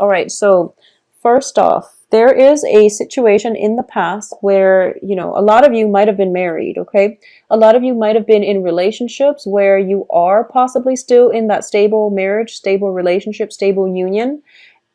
All right, so first off, there is a situation in the past where, a lot of you might have been married, okay? A lot of you might have been in relationships where you are possibly still in that stable marriage, stable relationship, stable union,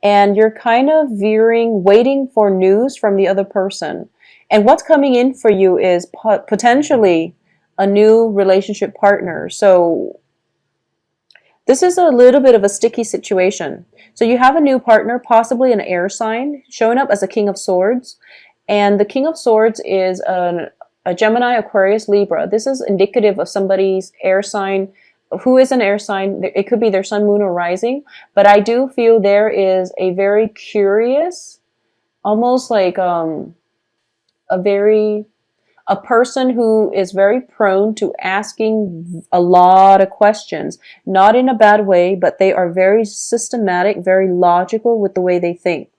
and you're kind of veering, waiting for news from the other person. And what's coming in for you is potentially a new relationship partner. So this is a little bit of a sticky situation. So you have a new partner, possibly an air sign, showing up as a King of Swords. And the King of Swords is a Gemini, Aquarius, Libra. This is indicative of somebody's air sign. Who is an air sign? It could be their sun, moon, or rising. But I do feel there is a very curious, almost like a very a person who is very prone to asking a lot of questions, not in a bad way, but they are very systematic, very logical with the way they think.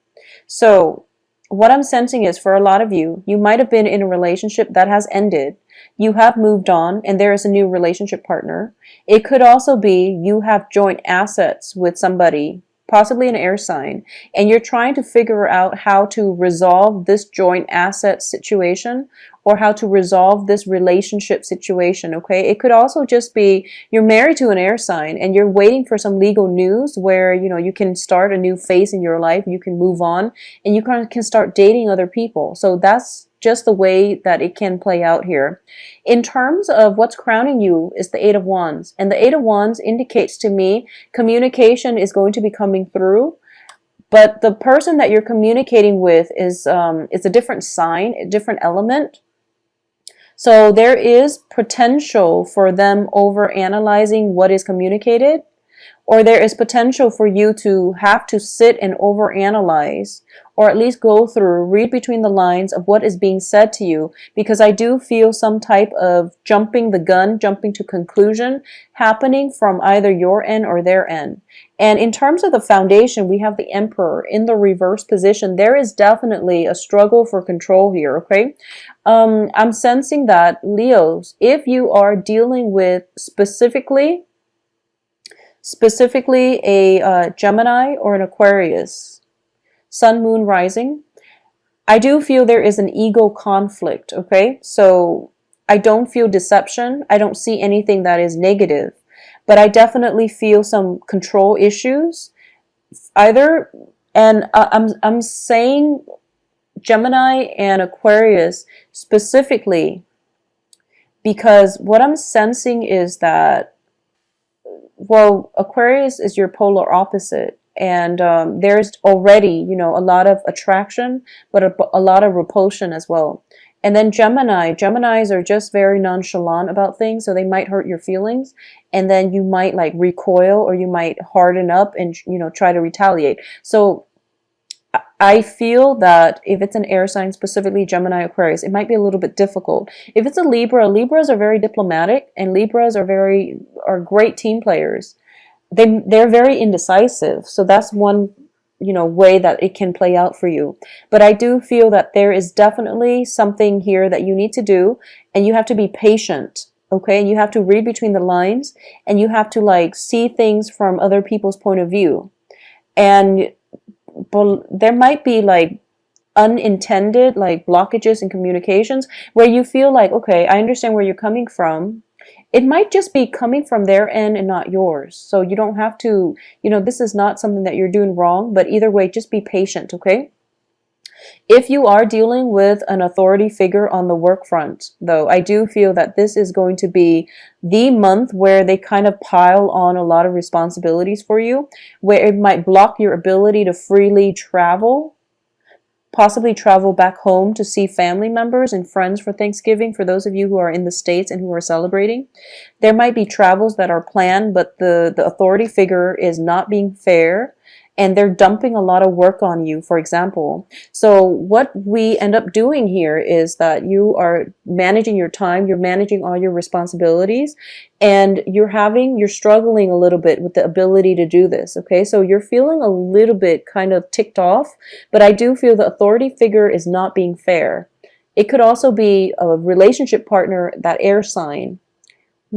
So what I'm sensing is for a lot of you, you might have been in a relationship that has ended. You have moved on and there is a new relationship partner. It could also be you have joint assets with somebody, possibly an air sign, and you're trying to figure out how to resolve this joint asset situation or how to resolve this relationship situation, okay? It could also just be you're married to an air sign and you're waiting for some legal news where, you can start a new phase in your life, you can move on, and you can start dating other people. So that's just the way that it can play out here. In terms of what's crowning you is the Eight of Wands. And the Eight of Wands indicates to me communication is going to be coming through. But the person that you're communicating with is a different sign, a different element. So there is potential for them over analyzing what is communicated, or there is potential for you to have to sit and overanalyze, or at least go through, read between the lines of what is being said to you, because I do feel some type of jumping the gun, jumping to conclusion happening from either your end or their end. And in terms of the foundation, we have the Emperor in the reverse position. There is definitely a struggle for control here, okay? I'm sensing that, Leos, if you are dealing with specifically a Gemini or an Aquarius, sun, moon, rising, I do feel there is an ego conflict, okay? So I don't feel deception. I don't see anything that is negative, but I definitely feel some control issues either. And I'm saying Gemini and Aquarius specifically because what I'm sensing is that, well, Aquarius is your polar opposite, and there's already, a lot of attraction, but a lot of repulsion as well. And then Geminis are just very nonchalant about things, so they might hurt your feelings, and then you might like recoil or you might harden up and, try to retaliate. So I feel that if it's an air sign, specifically Gemini, Aquarius, it might be a little bit difficult. If it's a Libra, Libras are very diplomatic, and Libras are great team players. They're very indecisive, so that's one way that it can play out for you. But I do feel that there is definitely something here that you need to do, and you have to be patient. Okay, and you have to read between the lines, and you have to like see things from other people's point of view. And but there might be like unintended like blockages in communications where you feel like, okay, I understand where you're coming from. It might just be coming from their end and not yours. So you don't have to, this is not something that you're doing wrong, but either way, just be patient, okay? If you are dealing with an authority figure on the work front, though, I do feel that this is going to be the month where they kind of pile on a lot of responsibilities for you, where it might block your ability to freely travel, possibly travel back home to see family members and friends for Thanksgiving, for those of you who are in the States and who are celebrating. There might be travels that are planned, but the authority figure is not being fair, and they're dumping a lot of work on you, for example. So what we end up doing here is that you are managing your time, you're managing all your responsibilities, and you're struggling a little bit with the ability to do this, okay? So you're feeling a little bit kind of ticked off, but I do feel the authority figure is not being fair. It could also be a relationship partner, that air sign.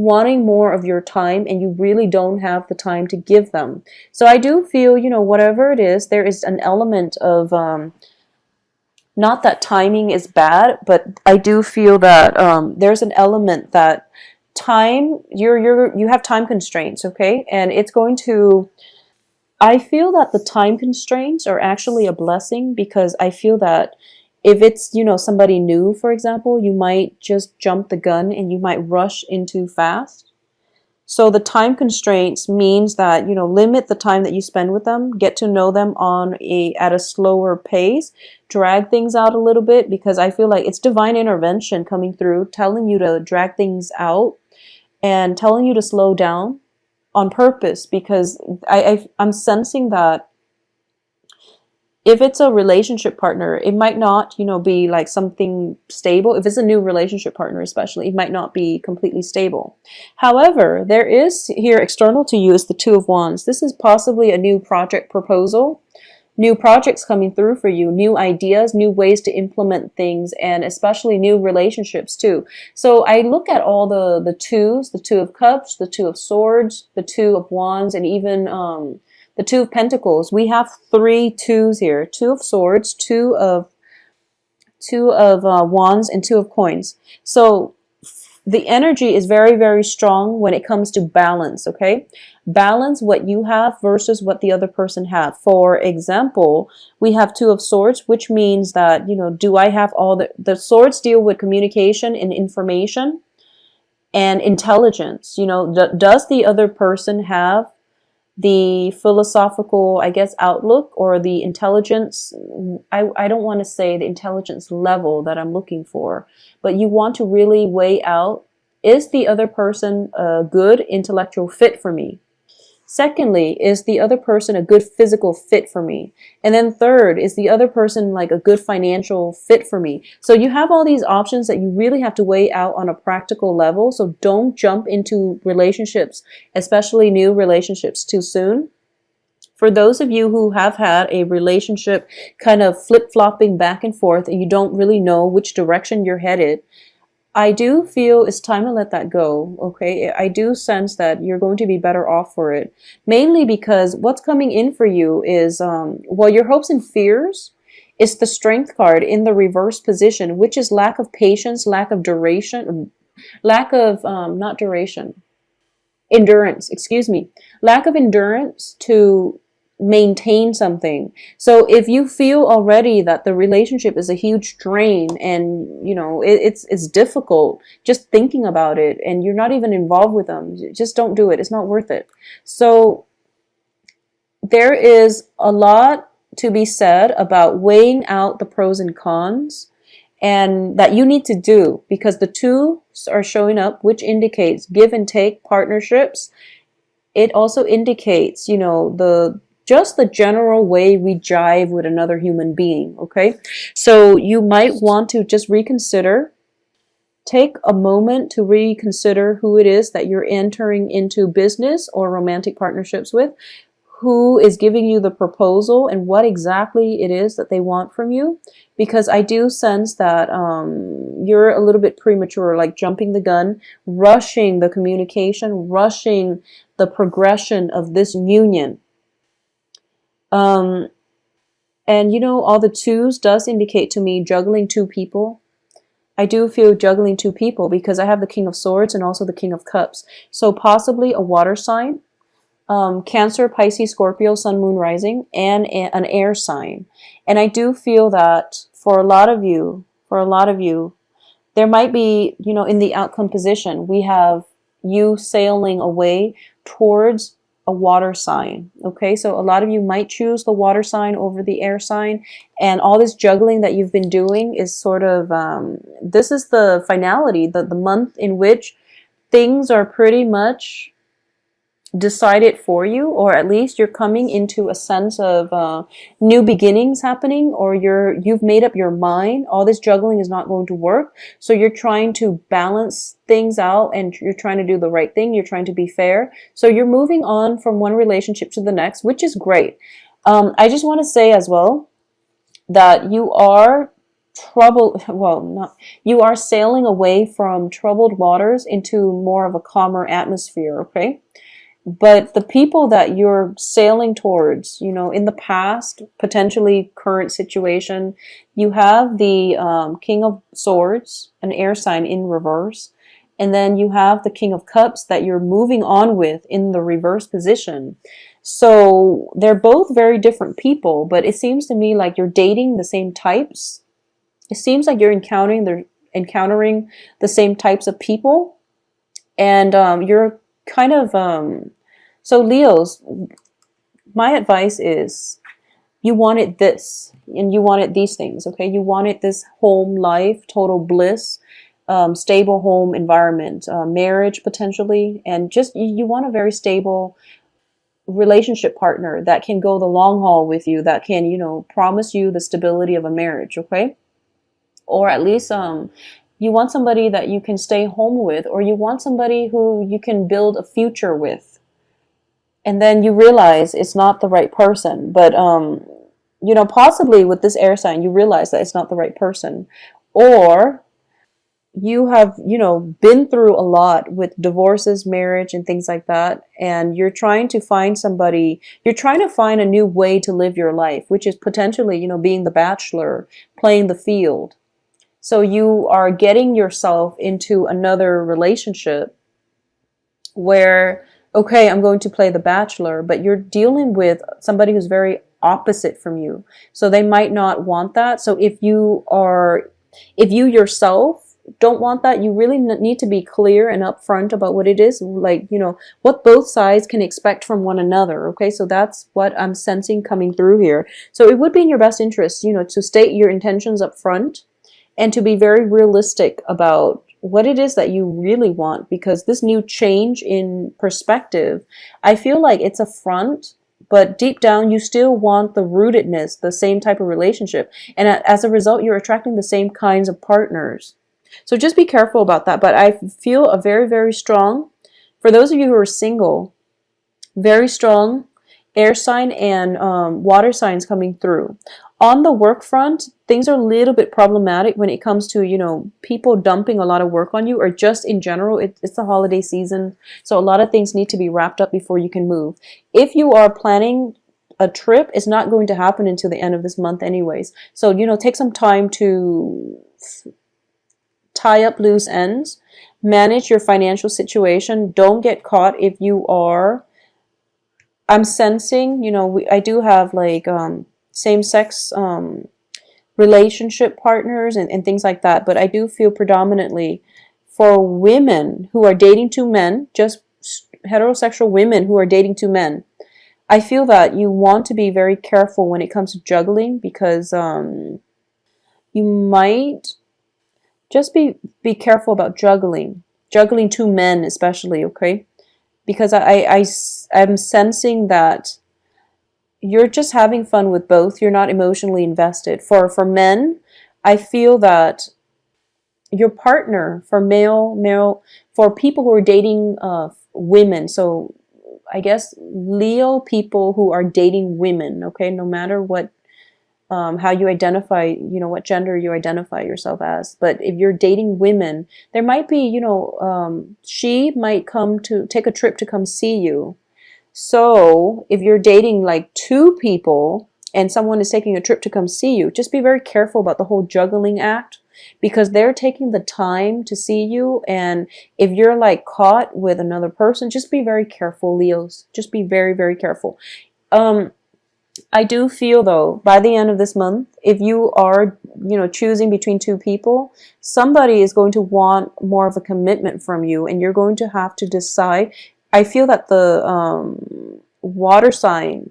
wanting more of your time, and you really don't have the time to give them. So I do feel, whatever it is, there is an element of, not that timing is bad, but I do feel that there's an element that you have time constraints, okay? And it's going to, I feel that the time constraints are actually a blessing, because I feel that if it's, somebody new, for example, you might just jump the gun and you might rush in too fast. So the time constraints means that, limit the time that you spend with them, get to know them at a slower pace, drag things out a little bit, because I feel like it's divine intervention coming through, telling you to drag things out and telling you to slow down on purpose, because I'm sensing that if it's a relationship partner, it might not, be like something stable. If it's a new relationship partner, especially, it might not be completely stable. However, there is here external to you is the Two of Wands. This is possibly a new project proposal, new projects coming through for you, new ideas, new ways to implement things, and especially new relationships too. So I look at all the twos, the Two of Cups, the Two of Swords, the Two of Wands, and even the Two of Pentacles. We have 3 twos here: Two of Swords, Two of Wands, and Two of Coins. So the energy is very, very strong when it comes to balance, okay? Balance what you have versus what the other person have. For example, we have Two of Swords, which means that, do I have all the swords deal with communication and information and intelligence. Does the other person have the philosophical, I guess, outlook or the intelligence? I don't want to say the intelligence level that I'm looking for, but you want to really weigh out, is the other person a good intellectual fit for me? Secondly, is the other person a good physical fit for me? And then third, is the other person like a good financial fit for me? So you have all these options that you really have to weigh out on a practical level. So don't jump into relationships, especially new relationships, too soon. For those of you who have had a relationship kind of flip-flopping back and forth and you don't really know which direction you're headed, I do feel it's time to let that go, okay? I do sense that you're going to be better off for it. Mainly because what's coming in for you is, your hopes and fears is the Strength card in the reverse position, which is lack of patience, lack of duration, lack of, not duration, endurance, excuse me. Lack of endurance to maintain something. So if you feel already that the relationship is a huge drain and it's difficult just thinking about it and you're not even involved with them, just don't do it. It's not worth it. So there is a lot to be said about weighing out the pros and cons, and that you need to do, because the twos are showing up, which indicates give and take partnerships. It also indicates, just the general way we jive with another human being, okay? So you might want to just reconsider, take a moment to reconsider who it is that you're entering into business or romantic partnerships with, who is giving you the proposal, and what exactly it is that they want from you. Because I do sense that you're a little bit premature, like jumping the gun, rushing the communication, rushing the progression of this union. And all the twos does indicate to me juggling 2 people. I do feel juggling 2 people because I have the King of Swords and also the King of Cups. So possibly a water sign, Cancer, Pisces, Scorpio, Sun, Moon, Rising, and an air sign. And I do feel that for a lot of you, there might be, in the outcome position, we have you sailing away towards a water sign. Okay, so a lot of you might choose the water sign over the air sign, and all this juggling that you've been doing is sort of, this is the finality, the month in which things are pretty much decided for you, or at least you're coming into a sense of new beginnings happening, or you've made up your mind. All this juggling is not going to work, so you're trying to balance things out and you're trying to do the right thing. You're trying to be fair, so you're moving on from one relationship to the next, which is great. I just want to say as well that you are trouble, well, not, you are sailing away from troubled waters into more of a calmer atmosphere, okay? But the people that you're sailing towards, in the past, potentially current situation, you have the King of Swords, an air sign in reverse, and then you have the King of Cups that you're moving on with in the reverse position. So they're both very different people, but it seems to me like you're dating the same types. It seems like you're encountering the same types of people, and you're kind of so Leos, my advice is you wanted this and you wanted these things, okay? You wanted this home life, total bliss, stable home environment, marriage potentially, and just you want a very stable relationship partner that can go the long haul with you, that can, promise you the stability of a marriage, okay? Or at least you want somebody that you can stay home with, or you want somebody who you can build a future with. And then you realize it's not the right person. But possibly with this air sign, you realize that it's not the right person. Or you have, been through a lot with divorces, marriage, and things like that. And you're trying to find somebody, you're trying to find a new way to live your life, which is potentially, being the bachelor, playing the field. So you are getting yourself into another relationship where, okay, I'm going to play the bachelor, but you're dealing with somebody who's very opposite from you. So they might not want that. So if you yourself don't want that, you really need to be clear and upfront about what it is, like, what both sides can expect from one another. Okay, so that's what I'm sensing coming through here. So it would be in your best interest, to state your intentions up front and to be very realistic about what it is that you really want, because this new change in perspective, I feel like it's a front, but deep down you still want the rootedness, the same type of relationship. And as a result, you're attracting the same kinds of partners. So just be careful about that. But I feel a very, very strong, for those of you who are single, very strong air sign and water signs coming through. On the work front, things are a little bit problematic when it comes to, people dumping a lot of work on you, or just in general, it's the holiday season. So a lot of things need to be wrapped up before you can move. If you are planning a trip, it's not going to happen until the end of this month anyways. So, take some time to tie up loose ends, manage your financial situation. Don't get caught if you are, I'm sensing, I do have like same-sex relationship partners and things like that, but I do feel predominantly for women who are dating two men, just heterosexual women who are dating two men, I feel that you want to be very careful when it comes to juggling, because you might just be careful about juggling two men especially, okay? Because I'm sensing that you're just having fun with both. You're not emotionally invested. For men, I feel that your partner, for for people who are dating women, so I guess Leo people who are dating women, okay, no matter what, how you identify, what gender you identify yourself as. But if you're dating women, there might be, she might come to take a trip to come see you. So if you're dating like two people and someone is taking a trip to come see you, just be very careful about the whole juggling act, because they're taking the time to see you. And if you're like caught with another person, just be very careful, Leos. Just be very, very careful. I do feel though, by the end of this month, if you are, choosing between two people, somebody is going to want more of a commitment from you, and you're going to have to decide. I feel that the water sign,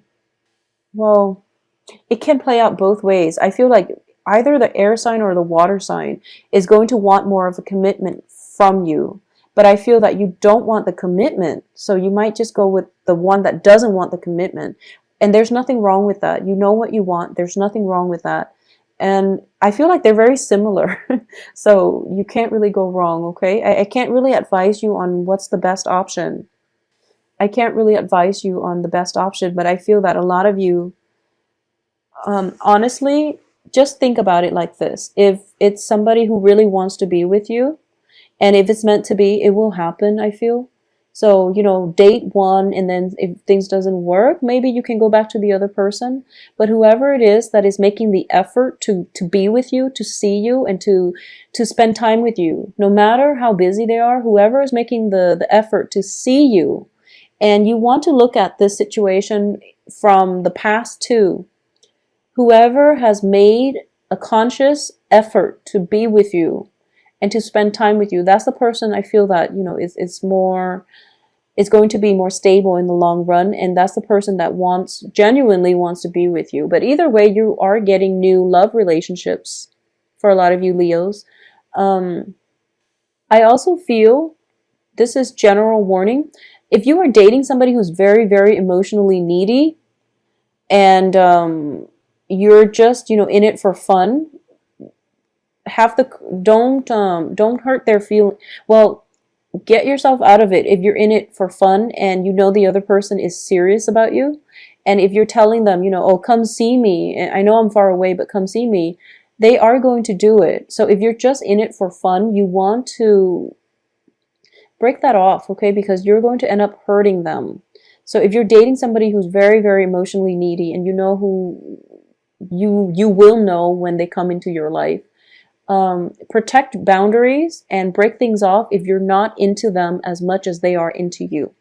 well, it can play out both ways. I feel like either the air sign or the water sign is going to want more of a commitment from you. But I feel that you don't want the commitment, so you might just go with the one that doesn't want the commitment. And there's nothing wrong with that. You know what you want. There's nothing wrong with that. And I feel like they're very similar. So you can't really go wrong, okay? I can't really advise you on what's the best option. I can't really advise you on the best option, but I feel that a lot of you, honestly, just think about it like this. If it's somebody who really wants to be with you, and if it's meant to be, it will happen, I feel. So, date one, and then if things doesn't work, maybe you can go back to the other person. But whoever it is that is making the effort to be with you, to see you, and to spend time with you, no matter how busy they are, whoever is making the effort to see you, and you want to look at this situation from the past too. Whoever has made a conscious effort to be with you and to spend time with you, that's the person I feel that, is more, is going to be more stable in the long run. And that's the person that genuinely wants to be with you. But either way, you are getting new love relationships for a lot of you Leos. Um, I also feel, this is general warning, if you are dating somebody who's very, very emotionally needy, and you're just, in it for fun, have the don't hurt their feeling. Well, get yourself out of it if you're in it for fun and you know the other person is serious about you. And if you're telling them, oh, come see me, I know I'm far away, but come see me, they are going to do it. So if you're just in it for fun, you want to break that off, okay? Because you're going to end up hurting them. So if you're dating somebody who's very, very emotionally needy, and you know who you will know when they come into your life, protect boundaries and break things off if you're not into them as much as they are into you.